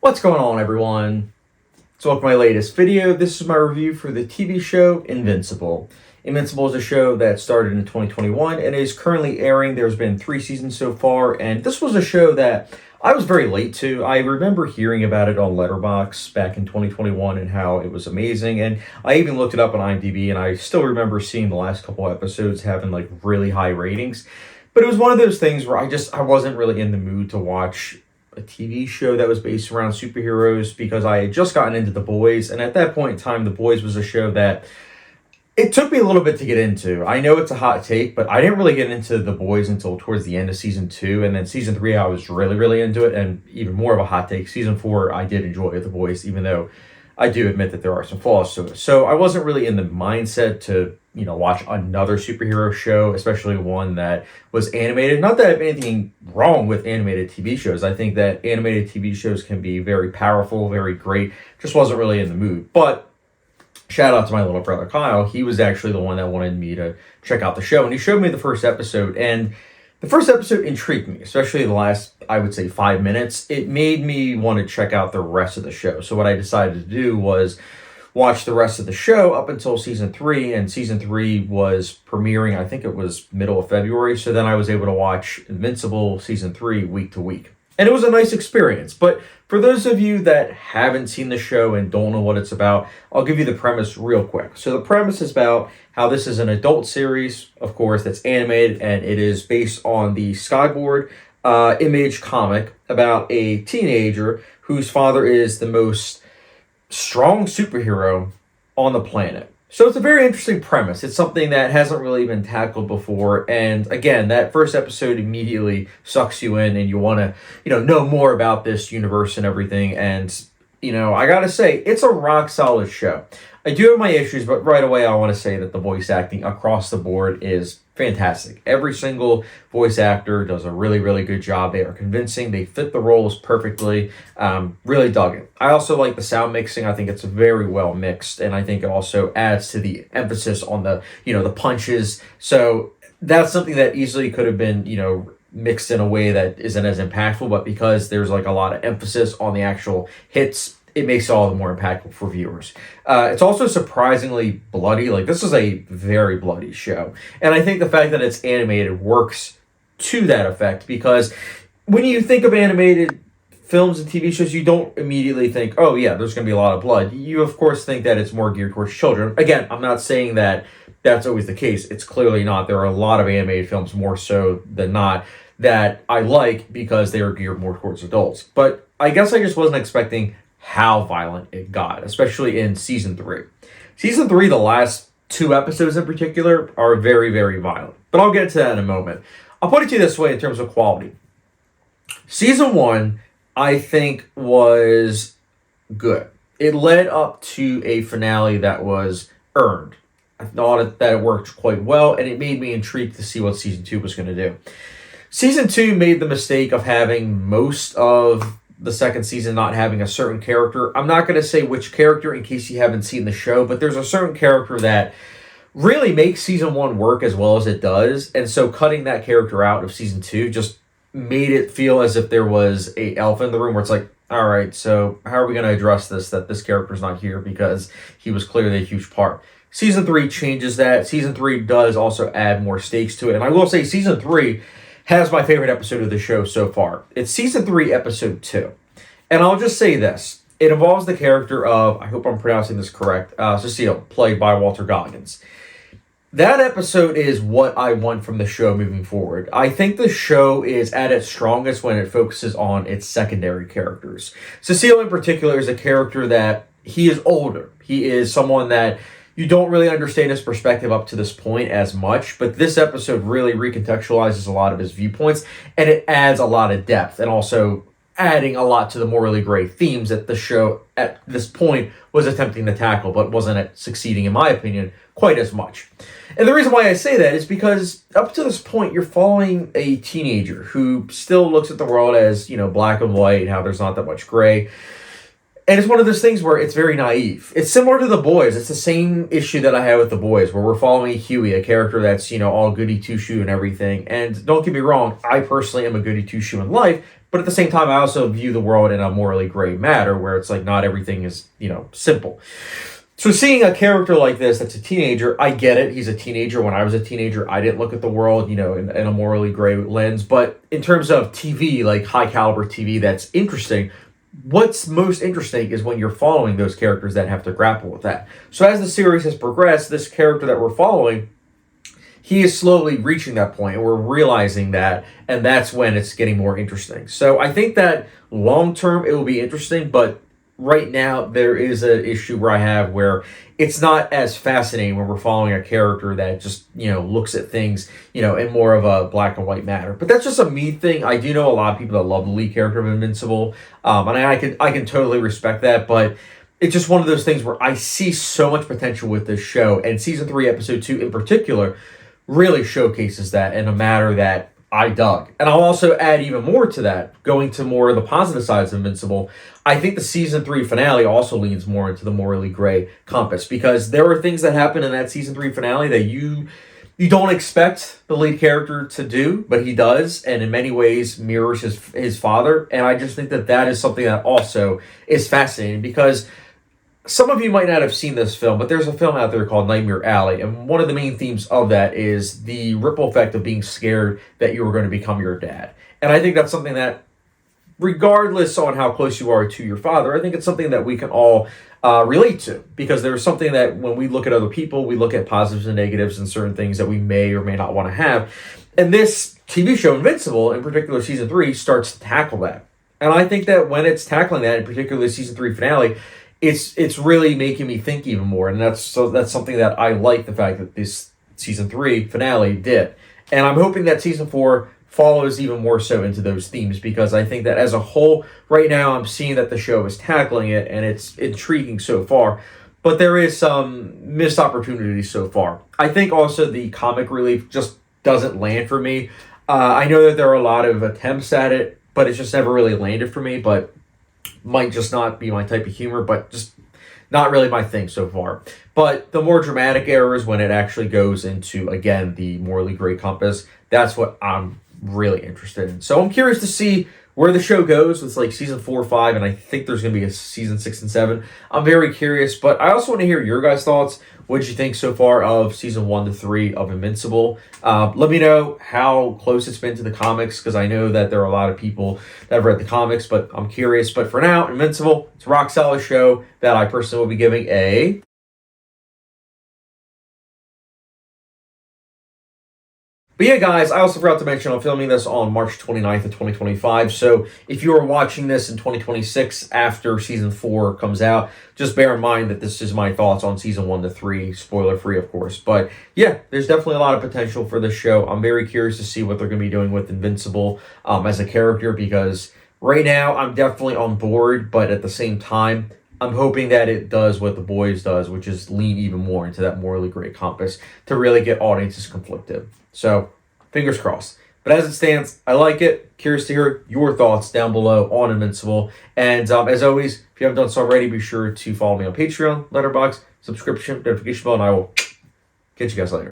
What's going on, everyone? So welcome to my latest video. This is my review for the TV show Invincible. Invincible is a show that started in 2021 and is currently airing. There's been 3 seasons so far, and this was a show that I was very late to. I remember hearing about it on Letterboxd back in 2021 and how it was amazing, and I even looked it up on IMDb, and I still remember seeing the last couple episodes having like really high ratings. But it was one of those things where I wasn't really in the mood to watch a TV show that was based around superheroes because I had just gotten into The Boys, and at that point in time, The Boys was a show that it took me a little bit to get into. I know it's a hot take, but I didn't really get into The Boys until towards the end of season 2, and then season 3 I was really into it, and even more of a hot take, season 4 I did enjoy The Boys, even though I do admit that there are some flaws to it. So I wasn't really in the mindset to, watch another superhero show, especially one that was animated. Not that I have anything wrong with animated TV shows. I think that animated TV shows can be very powerful, very great. Just wasn't really in the mood. But shout out to my little brother Kyle. He was actually the one that wanted me to check out the show, and he showed me the first episode, and the first episode intrigued me, especially the last, I would say, 5 minutes. It made me want to check out the rest of the show. So what I decided to do was watch the rest of the show up until season 3, and season 3 was premiering, I think it was middle of February. So then I was able to watch Invincible season 3 week to week. And it was a nice experience. But for those of you that haven't seen the show and don't know what it's about, I'll give you the premise real quick. So the premise is about how this is an adult series, of course, that's animated, and it is based on the Skyboard Image comic about a teenager whose father is the most strong superhero on the planet. So it's a very interesting premise. It's something that hasn't really been tackled before. And again, that first episode immediately sucks you in and you want to, know more about this universe and everything. And, I got to say, it's a rock solid show. I do have my issues, but right away I want to say that the voice acting across the board is fantastic. Every single voice actor does a really good job. They are convincing. They fit the roles perfectly. Really dug it. I also like the sound mixing. I think it's very well mixed, and I think it also adds to the emphasis on the punches. So that's something that easily could have been mixed in a way that isn't as impactful, but because there's like a lot of emphasis on the actual hits, it makes it all the more impactful for viewers. It's also surprisingly bloody. Like, this is a very bloody show. And I think the fact that it's animated works to that effect, because when you think of animated films and TV shows, you don't immediately think, oh yeah, there's going to be a lot of blood. You, of course, think that it's more geared towards children. Again, I'm not saying that that's always the case. It's clearly not. There are a lot of animated films, more so than not, that I like because they are geared more towards adults. But I guess I just wasn't expecting how violent it got, especially in season 3. Season 3, the last 2 episodes in particular, are very violent. But I'll get to that in a moment. I'll put it to you this way in terms of quality. Season 1, I think, was good. It led up to a finale that was earned. I thought that it worked quite well, and it made me intrigued to see what season 2 was going to do. Season 2 made the mistake of having most of the second season not having a certain character. I'm not going to say which character in case you haven't seen the show, but there's a certain character that really makes season 1 work as well as it does. And so cutting that character out of season 2 just made it feel as if there was a elephant in the room where it's like, all right, so how are we going to address this, that this character's not here because he was clearly a huge part. Season 3 changes that. Season 3 does also add more stakes to it. And I will say season 3 has my favorite episode of the show so far. It's season 3, episode 2. And I'll just say this. It involves the character of, I hope I'm pronouncing this correct, Cecile, played by Walter Goggins. That episode is what I want from the show moving forward. I think the show is at its strongest when it focuses on its secondary characters. Cecile in particular is a character that he is older. He is someone that you don't really understand his perspective up to this point as much, but this episode really recontextualizes a lot of his viewpoints, and it adds a lot of depth, and also adding a lot to the morally gray themes that the show at this point was attempting to tackle, but wasn't succeeding, in my opinion, quite as much. And the reason why I say that is because up to this point, you're following a teenager who still looks at the world as, black and white, how there's not that much gray. And it's one of those things where it's very naive. It's similar to The Boys. It's the same issue that I had with The Boys, where we're following Huey, a character that's, all goody two-shoe and everything. And don't get me wrong, I personally am a goody two-shoe in life, But at the same time, I also view the world in a morally gray matter where it's like not everything is, simple. So seeing a character like this that's a teenager, I get it. He's a teenager. When I was a teenager, I didn't look at the world, in a morally gray lens. But in terms of TV, like high caliber TV that's interesting, what's most interesting is when you're following those characters that have to grapple with that. So as the series has progressed, this character that we're following, he is slowly reaching that point, and we're realizing that, and that's when it's getting more interesting. So I think that long term it will be interesting, but right now there is an issue where it's not as fascinating when we're following a character that just looks at things in more of a black and white manner. But that's just a me thing. I do know a lot of people that love the lead character of Invincible, and I can totally respect that. But it's just one of those things where I see so much potential with this show, and season 3, episode 2 in particular really showcases that in a manner that I dug. And I'll also add even more to that, going to more of the positive sides of Invincible. I think the season 3 finale also leans more into the morally gray compass, because there are things that happen in that season 3 finale that you don't expect the lead character to do, but he does, and in many ways mirrors his father. And I just think that is something that also is fascinating, because some of you might not have seen this film, but there's a film out there called Nightmare Alley, and one of the main themes of that is the ripple effect of being scared that you were going to become your dad. And I think that's something that, regardless on how close you are to your father, I think it's something that we can all relate to, because there's something that when we look at other people, we look at positives and negatives and certain things that we may or may not want to have. And this TV show, Invincible, in particular season 3, starts to tackle that. And I think that when it's tackling that, in particular season 3 finale, it's really making me think even more, and that's something that I like, the fact that this season 3 finale did. And I'm hoping that season 4 follows even more so into those themes, because I think that as a whole, right now, I'm seeing that the show is tackling it, and it's intriguing so far. But there is some missed opportunities so far. I think also the comic relief just doesn't land for me. I know that there are a lot of attempts at it, but it's just never really landed for me. But might just not be my type of humor, but just not really my thing so far. But the more dramatic errors, when it actually goes into, again, the morally gray compass, that's what I'm really interested in. So I'm curious to see where the show goes with like season 4, 5, and I think there's going to be a season 6 and 7. I'm very curious, but I also want to hear your guys' thoughts. What did you think so far of season 1 to 3 of Invincible? Let me know how close it's been to the comics, because I know that there are a lot of people that have read the comics, but I'm curious. But for now, Invincible, it's a rock solid show that I personally will be giving a... But yeah, guys, I also forgot to mention I'm filming this on March 29th of 2025. So if you are watching this in 2026 after season 4 comes out, just bear in mind that this is my thoughts on season 1 to 3, spoiler free, of course. But yeah, there's definitely a lot of potential for this show. I'm very curious to see what they're going to be doing with Invincible as a character, because right now I'm definitely on board, but at the same time, I'm hoping that it does what The Boys does, which is lean even more into that morally gray compass to really get audiences conflicted. So, fingers crossed. But as it stands, I like it. Curious to hear your thoughts down below on Invincible. And as always, if you haven't done so already, be sure to follow me on Patreon, Letterboxd, subscription, notification bell, and I will catch you guys later.